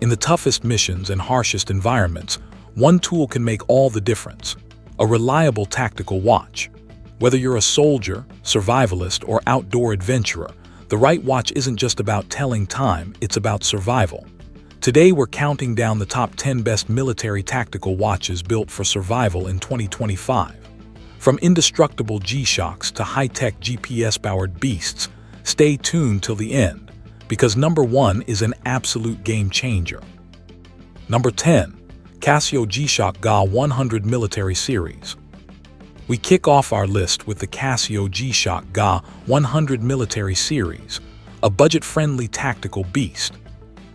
In the toughest missions and harshest environments, one tool can make all the difference: a reliable tactical watch. Whether you're a soldier, survivalist, or outdoor adventurer, the right watch isn't just about telling time, it's about survival. Today we're counting down the top 10 best military tactical watches built for survival in 2025. From indestructible G-Shocks to high-tech GPS-powered beasts, stay tuned till the end, because number 1 is an absolute game-changer. Number 10. Casio G-Shock GA100 Military Series. We kick off our list with the Casio G-Shock GA100 Military Series, a budget-friendly tactical beast.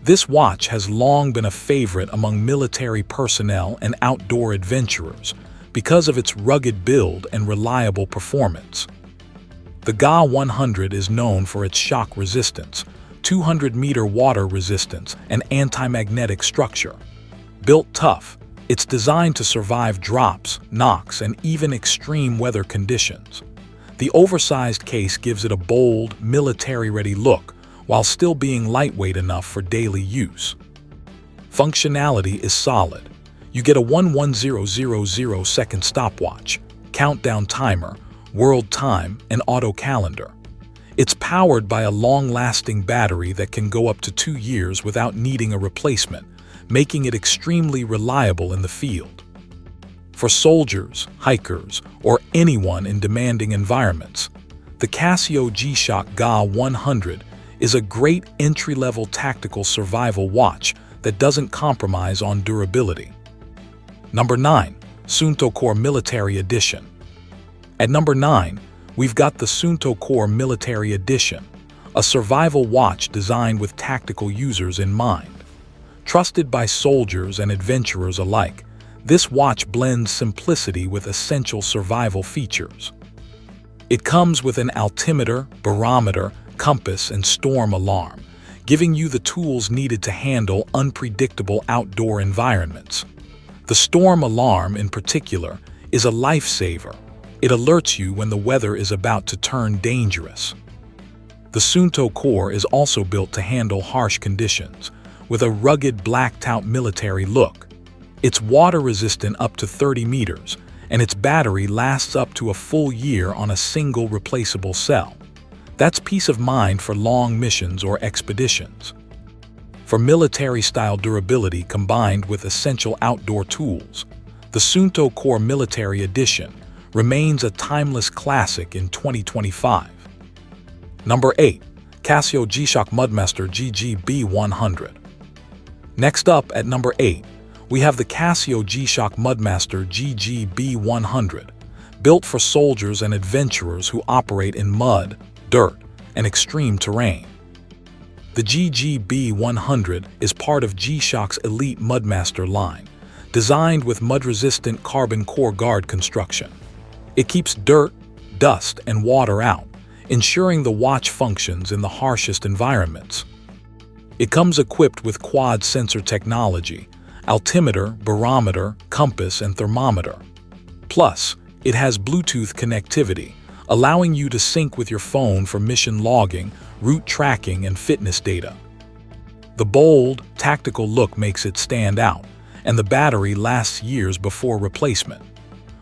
This watch has long been a favorite among military personnel and outdoor adventurers because of its rugged build and reliable performance. The GA100 is known for its shock resistance, 200-meter water resistance, and anti-magnetic structure. Built tough, it's designed to survive drops, knocks, and even extreme weather conditions. The oversized case gives it a bold, military-ready look, while still being lightweight enough for daily use. Functionality is solid. You get a 11000-second stopwatch, countdown timer, world time, and auto calendar. It's powered by a long-lasting battery that can go up to 2 years without needing a replacement, making it extremely reliable in the field. For soldiers, hikers, or anyone in demanding environments, the Casio G-Shock GA100 is a great entry-level tactical survival watch that doesn't compromise on durability. Number 9. Suunto Core Military Edition. At number 9, we've got the Suunto Core Military Edition, a survival watch designed with tactical users in mind. Trusted by soldiers and adventurers alike, this watch blends simplicity with essential survival features. It comes with an altimeter, barometer, compass, and storm alarm, giving you the tools needed to handle unpredictable outdoor environments. The storm alarm, in particular, is a lifesaver. It alerts you when the weather is about to turn dangerous. The Suunto Core is also built to handle harsh conditions, with a rugged blacked-out military look. It's water-resistant up to 30 meters, and its battery lasts up to a full year on a single replaceable cell. That's peace of mind for long missions or expeditions. For military-style durability combined with essential outdoor tools, the Suunto Core Military Edition remains a timeless classic in 2025. Number 8. Casio G-Shock Mudmaster GG-B100. Next up at number 8, we have the Casio G-Shock Mudmaster GG-B100, built for soldiers and adventurers who operate in mud, dirt, and extreme terrain. The GG-B100 is part of G-Shock's elite Mudmaster line, designed with mud-resistant carbon core guard construction. It keeps dirt, dust, and water out, ensuring the watch functions in the harshest environments. It comes equipped with quad sensor technology, altimeter, barometer, compass, and thermometer. Plus, it has Bluetooth connectivity, allowing you to sync with your phone for mission logging, route tracking, and fitness data. The bold, tactical look makes it stand out, and the battery lasts years before replacement.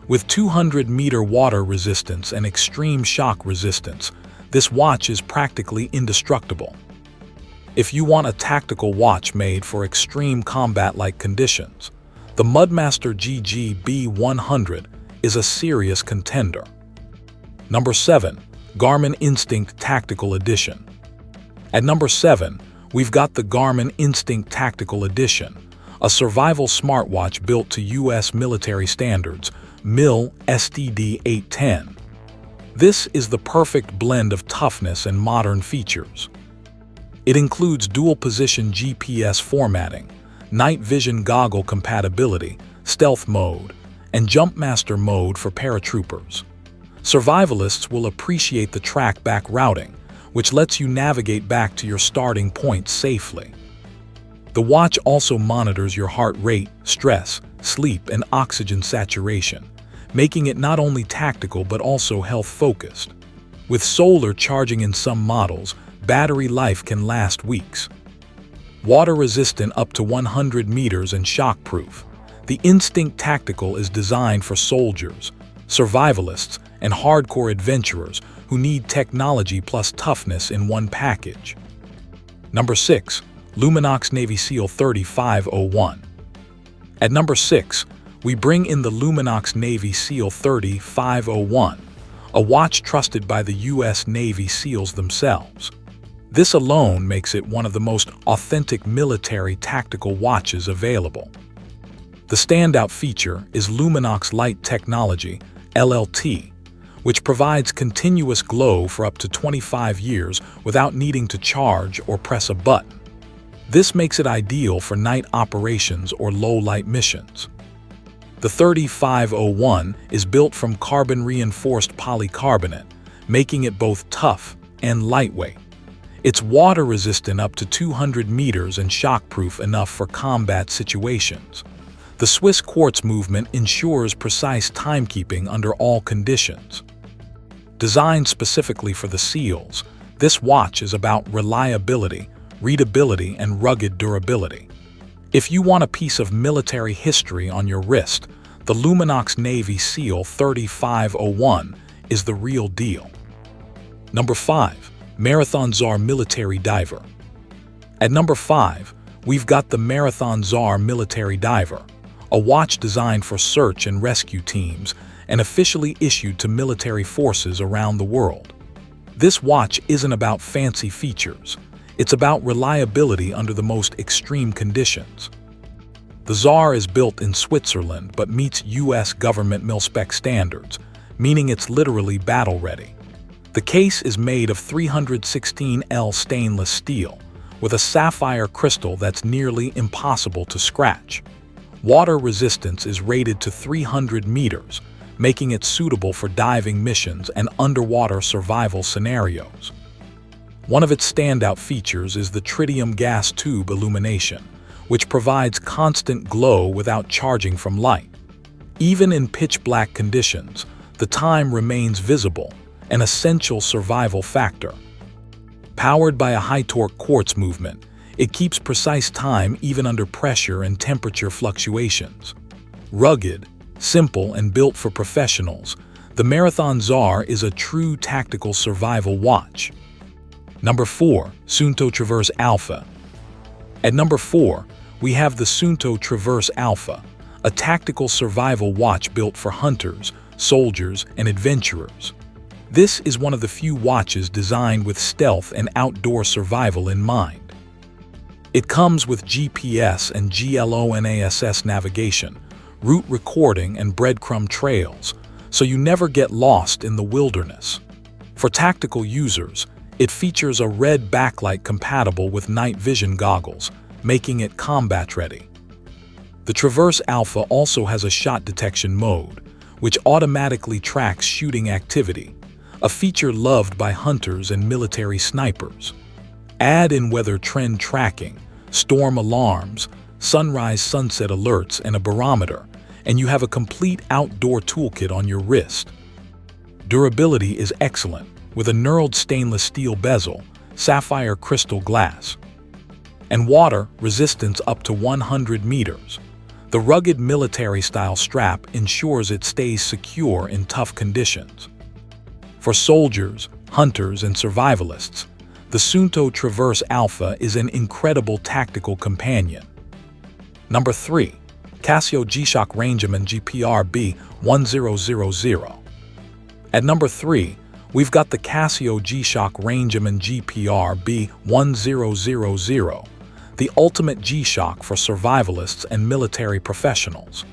With 200-meter water resistance and extreme shock resistance, this watch is practically indestructible. If you want a tactical watch made for extreme combat-like conditions, the Mudmaster GG-B100 is a serious contender. Number 7. Garmin Instinct Tactical Edition. At number 7, we've got the Garmin Instinct Tactical Edition, a survival smartwatch built to U.S. military standards, MIL STD 810. This is the perfect blend of toughness and modern features. It includes dual-position GPS formatting, night vision goggle compatibility, stealth mode, and Jumpmaster mode for paratroopers. Survivalists will appreciate the track-back routing, which lets you navigate back to your starting point safely. The watch also monitors your heart rate, stress, sleep, and oxygen saturation, making it not only tactical but also health-focused. With solar charging in some models, battery life can last weeks. Water-resistant up to 100 meters and shockproof. The Instinct Tactical is designed for soldiers, survivalists, and hardcore adventurers who need technology plus toughness in one package. Number 6. Luminox Navy SEAL 3501. At number 6, we bring in the Luminox Navy SEAL 3501, a watch trusted by the U.S. Navy SEALs themselves. This alone makes it one of the most authentic military tactical watches available. The standout feature is Luminox Light Technology, LLT, which provides continuous glow for up to 25 years without needing to charge or press a button. This makes it ideal for night operations or low-light missions. The 3501 is built from carbon-reinforced polycarbonate, making it both tough and lightweight. It's water-resistant up to 200 meters and shockproof enough for combat situations. The Swiss quartz movement ensures precise timekeeping under all conditions. Designed specifically for the SEALs, this watch is about reliability, readability, and rugged durability. If you want a piece of military history on your wrist, the Luminox Navy SEAL 3501 is the real deal. Number 5. Marathon TSAR Military Diver. At number 5, we've got the Marathon TSAR Military Diver, a watch designed for search and rescue teams and officially issued to military forces around the world. This watch isn't about fancy features. It's about reliability under the most extreme conditions. The TSAR is built in Switzerland but meets U.S. government mil-spec standards, meaning it's literally battle-ready. The case is made of 316L stainless steel, with a sapphire crystal that's nearly impossible to scratch. Water resistance is rated to 300 meters, making it suitable for diving missions and underwater survival scenarios. One of its standout features is the tritium gas tube illumination, which provides constant glow without charging from light. Even in pitch-black conditions, the time remains visible, an essential survival factor. Powered by a high-torque quartz movement, it keeps precise time even under pressure and temperature fluctuations. Rugged, simple, and built for professionals, the Marathon TSAR is a true tactical survival watch. Number 4. Suunto Traverse Alpha. At number 4, we have the Suunto Traverse Alpha, a tactical survival watch built for hunters, soldiers, and adventurers. This is one of the few watches designed with stealth and outdoor survival in mind. It comes with GPS and GLONASS navigation, route recording, and breadcrumb trails, so you never get lost in the wilderness. For tactical users, it features a red backlight compatible with night vision goggles, making it combat-ready. The Traverse Alpha also has a shot detection mode, which automatically tracks shooting activity, a feature loved by hunters and military snipers. Add in weather trend tracking, storm alarms, sunrise-sunset alerts, and a barometer, and you have a complete outdoor toolkit on your wrist. Durability is excellent, with a knurled stainless steel bezel, sapphire crystal glass, and water resistance up to 100 meters. The rugged military-style strap ensures it stays secure in tough conditions. For soldiers, hunters, and survivalists, the Suunto Traverse Alpha is an incredible tactical companion. Number 3. Casio G-Shock Rangeman GPR B1000. At number 3, we've got the Casio G-Shock Rangeman GPR B1000, the ultimate G-Shock for survivalists and military professionals.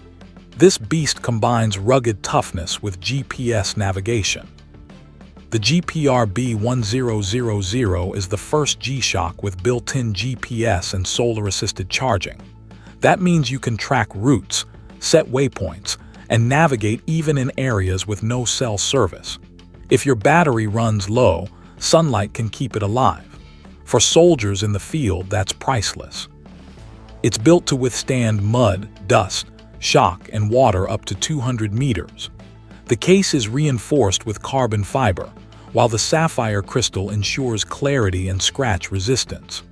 This beast combines rugged toughness with GPS navigation. The GPR B1000 is the first G-Shock with built-in GPS and solar-assisted charging. That means you can track routes, set waypoints, and navigate even in areas with no cell service. If your battery runs low, sunlight can keep it alive. For soldiers in the field, that's priceless. It's built to withstand mud, dust, shock, and water up to 200 meters. The case is reinforced with carbon fiber, while the sapphire crystal ensures clarity and scratch resistance.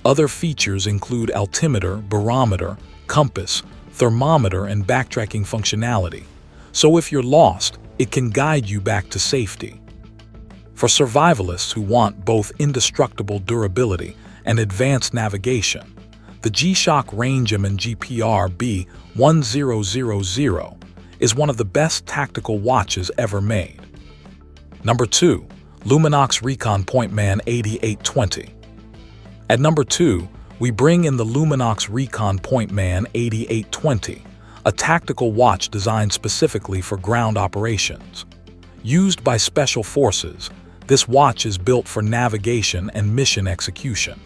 Other features include altimeter, barometer, compass, thermometer, and backtracking functionality. So if you're lost, it can guide you back to safety. For survivalists who want both indestructible durability and advanced navigation, the G-Shock Rangeman GPR B1000 is one of the best tactical watches ever made. Number 2. Luminox Recon Pointman 8820. At number 2, we bring in the Luminox Recon Pointman 8820, a tactical watch designed specifically for ground operations. Used by special forces, this watch is built for navigation and mission execution.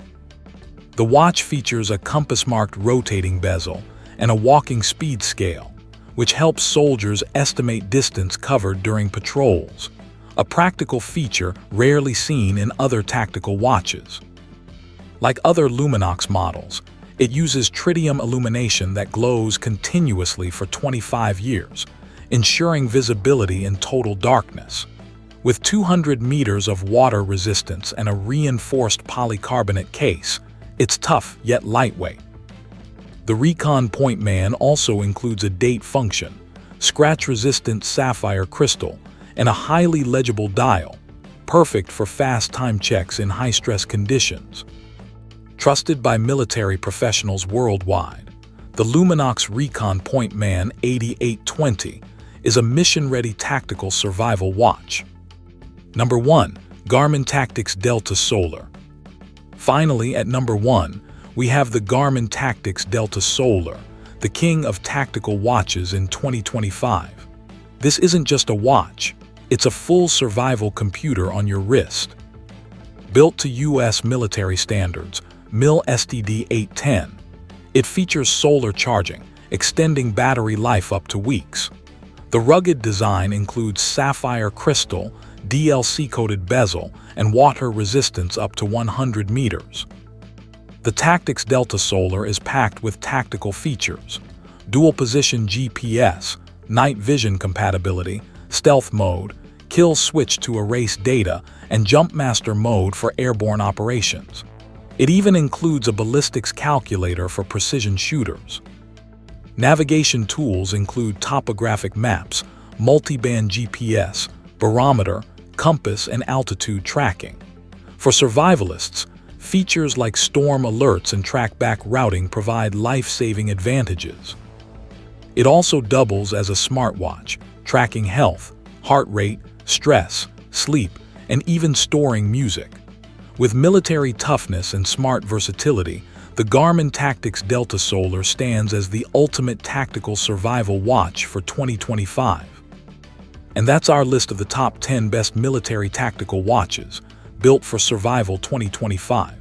The watch features a compass-marked rotating bezel and a walking speed scale, which helps soldiers estimate distance covered during patrols, a practical feature rarely seen in other tactical watches. Like other Luminox models, it uses tritium illumination that glows continuously for 25 years, ensuring visibility in total darkness. With 200 meters of water resistance and a reinforced polycarbonate case, it's tough yet lightweight. The Recon Pointman also includes a date function, scratch-resistant sapphire crystal, and a highly legible dial, perfect for fast time checks in high-stress conditions. Trusted by military professionals worldwide, the Luminox Recon Pointman 8820 is a mission-ready tactical survival watch. Number 1. Garmin Tactix Delta Solar. Finally, at number 1, we have the Garmin Tactix Delta Solar, the king of tactical watches in 2025. This isn't just a watch, it's a full survival computer on your wrist. Built to U.S. military standards, MIL STD 810, it features solar charging, extending battery life up to weeks. The rugged design includes sapphire crystal, DLC-coated bezel, and water resistance up to 100 meters. The Tactix Delta Solar is packed with tactical features: dual-position GPS, night vision compatibility, stealth mode, kill switch to erase data, and Jumpmaster mode for airborne operations. It even includes a ballistics calculator for precision shooters. Navigation tools include topographic maps, multi-band GPS, barometer, compass, and altitude tracking. For survivalists, features like storm alerts and track-back routing provide life-saving advantages. It also doubles as a smartwatch, tracking health, heart rate, stress, sleep, and even storing music. With military toughness and smart versatility, the Garmin Tactix Delta Solar stands as the ultimate tactical survival watch for 2025. And that's our list of the top 10 best military tactical watches, built for survival 2025.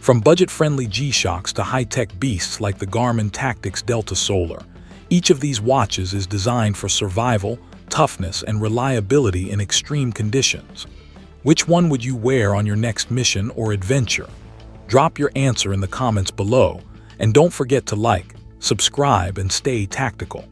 From budget-friendly G-Shocks to high-tech beasts like the Garmin Tactix Delta Solar, each of these watches is designed for survival, toughness, and reliability in extreme conditions. Which one would you wear on your next mission or adventure? Drop your answer in the comments below, and don't forget to like, subscribe, and stay tactical.